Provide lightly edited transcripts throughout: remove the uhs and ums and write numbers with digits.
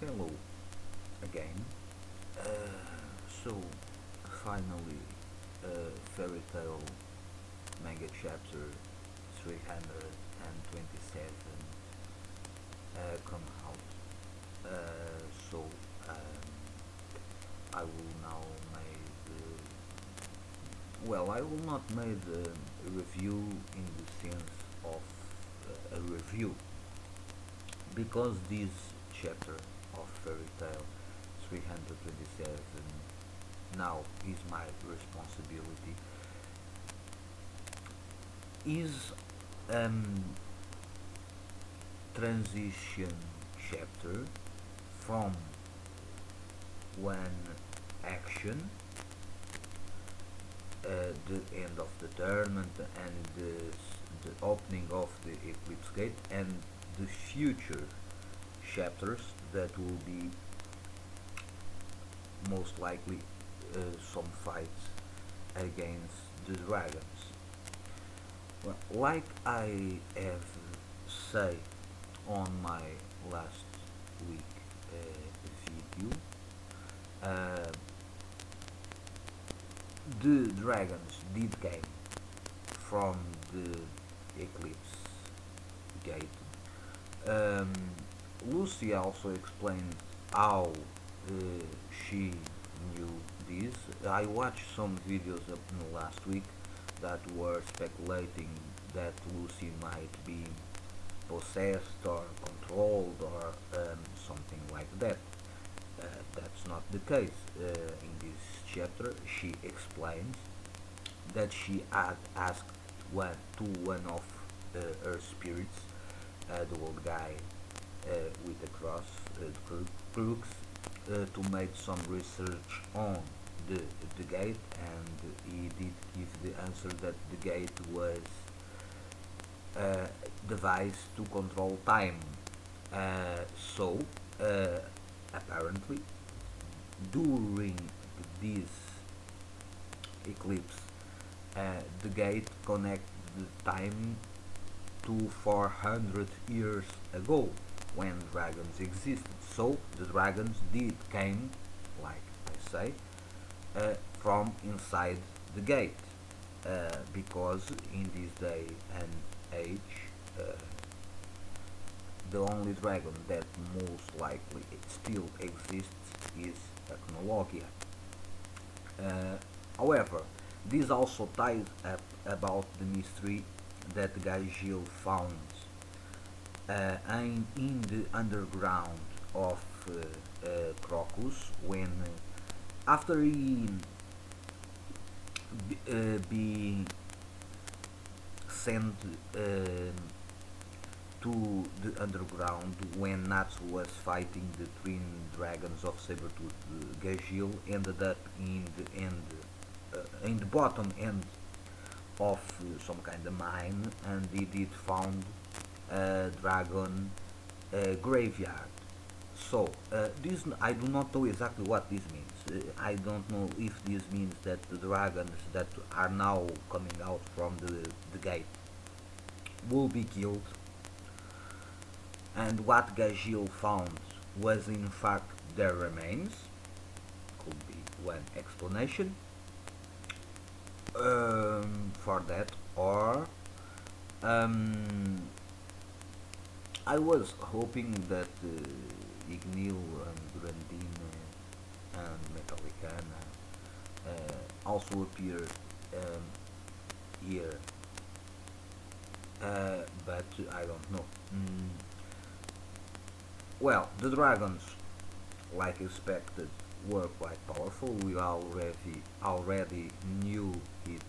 Hello again. So, finally, Fairy Tale Manga Chapter 327 come out. So, I will now make. I will not make a review in the sense of a review because this chapter of Fairy Tale 327 now is my responsibility is um transition chapter from one action, the end of the tournament and the opening of the Eclipse Gate, and the future chapters that will be most likely some fights against the dragons. Well, like I have said on my last week video, uh, the dragons did came from the Eclipse Gate. Um, Lucy also explained how she knew this. I watched some videos up in the last week that were speculating that Lucy might be possessed or controlled or something like that. That's not the case. In this chapter, she explains that she had asked one of her spirits, the old guy with the cross, crooks, to make some research on the the gate, and he did give the answer that the gate was a device to control time. So apparently during this eclipse, the gate connected the time to 400 years ago when dragons existed. So the dragons did came, like I say, from inside the gate, because in this day and age, the only dragon that most likely it still exists is Technologia. However, this also ties up about the mystery that Gaigil found in the underground of Crocus when after he be sent to the underground when Natsu was fighting the twin dragons of Sabertooth. Gaigil ended up in the bottom end of some kind of mine, and he did found a dragon graveyard. So this I do not know exactly what this means. I don't know if this means that the dragons that are now coming out from the gate will be killed, and what Gagil found was in fact their remains. Could be one explanation for that, or um, I was hoping that Ignil and Grandine and Metallicana also appear here, but I don't know. Well, the dragons, like expected, were quite powerful. We already knew it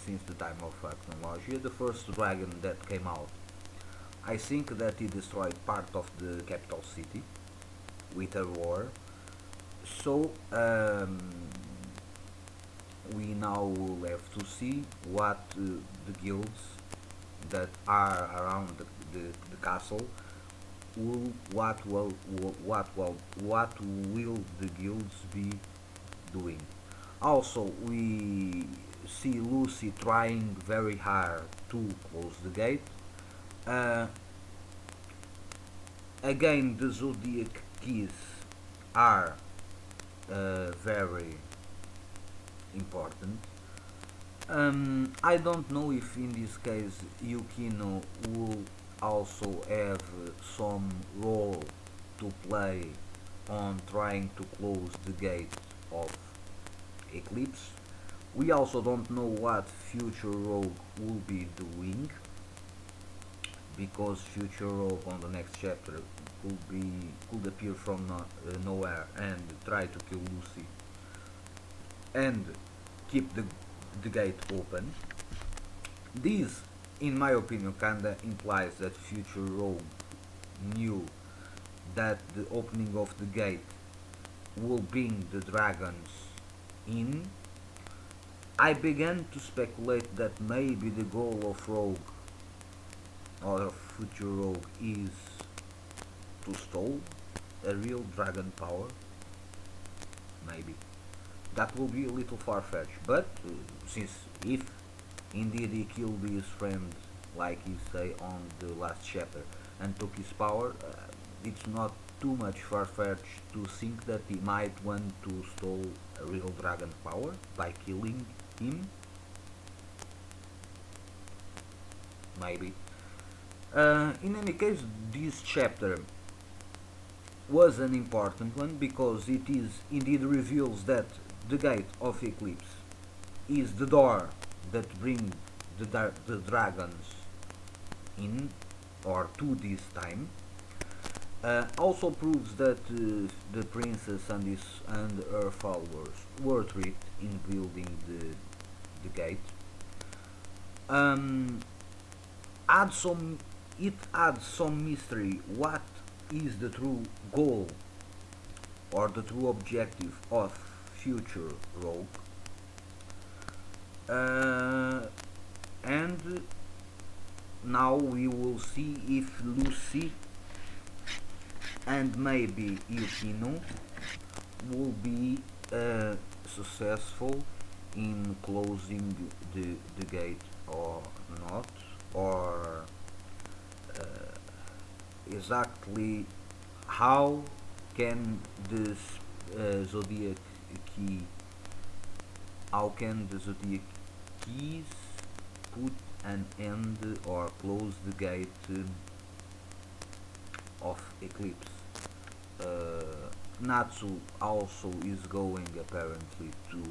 since the time of technology. The first dragon that came out, I think that he destroyed part of the capital city with a roar. So we now will have to see what the guilds that are around the castle will what will the guilds be doing. Also, we see Lucy trying very hard to close the gate, uh, Again, the zodiac keys are very important. I don't know if in this case Yukino will also have some role to play on trying to close the gate of Eclipse. We also don't know what Future Rogue will be doing, because Future Rogue on the next chapter could appear from nowhere and try to kill Lucy and keep the gate open. This, in my opinion, kinda implies that Future Rogue knew that the opening of the gate will bring the dragons in. I began to speculate that maybe the goal of Rogue or of Future Rogue is to stall a real dragon power. Maybe. That will be a little far-fetched, but since if indeed he killed his friend like he say on the last chapter and took his power, it's not too much far-fetched to think that he might want to stall a real dragon power by killing him. Maybe. In any case, this chapter was an important one because it is indeed reveals that the gate of Eclipse is the door that brings the dragons in or to this time. Also proves that the princess and her followers were tricked in building the gate. Um, add some it adds some mystery. What is the true goal or the true objective of Future Rogue? And now we will see if Lucy and maybe Yukino will be successful in closing the gate or not, or exactly how can this zodiac key how can the zodiac keys put an end or close the gate of Eclipse. Natsu also is going apparently to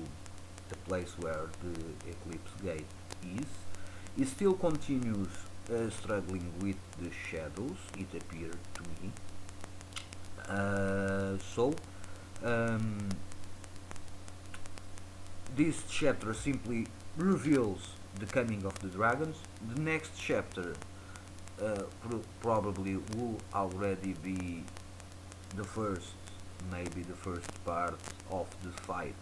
the place where the Eclipse gate is. He still continues struggling with the shadows, it appeared to me. So, um, this chapter simply reveals the coming of the dragons. The next chapter probably will already be the first, maybe the first part of the fight,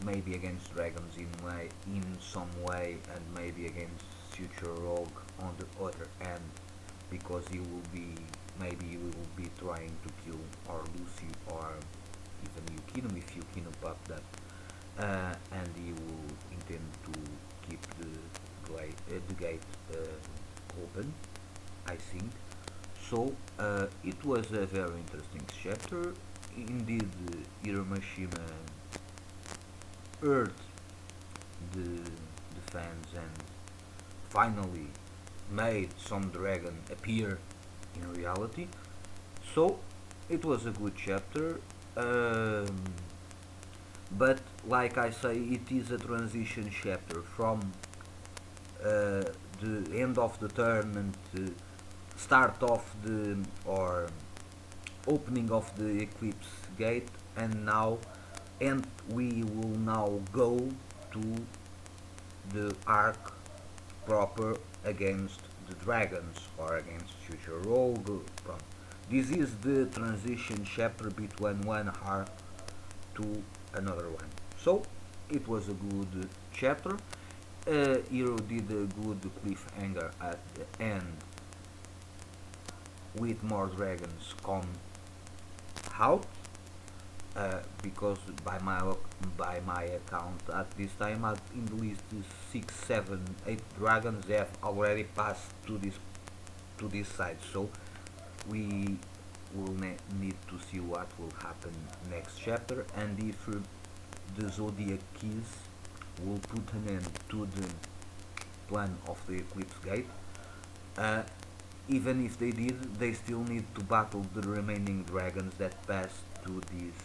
maybe against dragons in some way, and maybe against Future Rogue on the other end, because he will be maybe he will be trying to kill or Lucy or even Yukino if Yukino popped up, and he will intend to keep the gate open, I think. So it was a very interesting chapter. Indeed, Hiromashima heard the fans and finally made some dragon appear in reality. So it was a good chapter. But like I say, it is a transition chapter from the end of the tournament, start of the or opening of the Eclipse gate, and now and we will now go to the arc proper against the dragons or against Future Rogue. This is the transition chapter between one arc to another one. So it was a good chapter. Hero did a good cliffhanger at the end with more dragons come out, because by my account at this time at least 6, 7, 8 dragons have already passed to this side. So we will need to see what will happen next chapter, and if the zodiac keys will put an end to the plan of the eclipse gate. uh, Even if they did, they still need to battle the remaining dragons that pass to this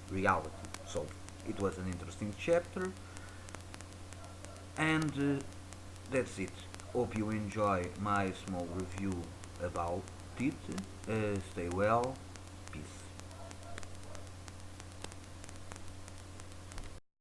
reality. So it was an interesting chapter, and that's it. Hope you enjoy my small review about it. Stay well. Peace.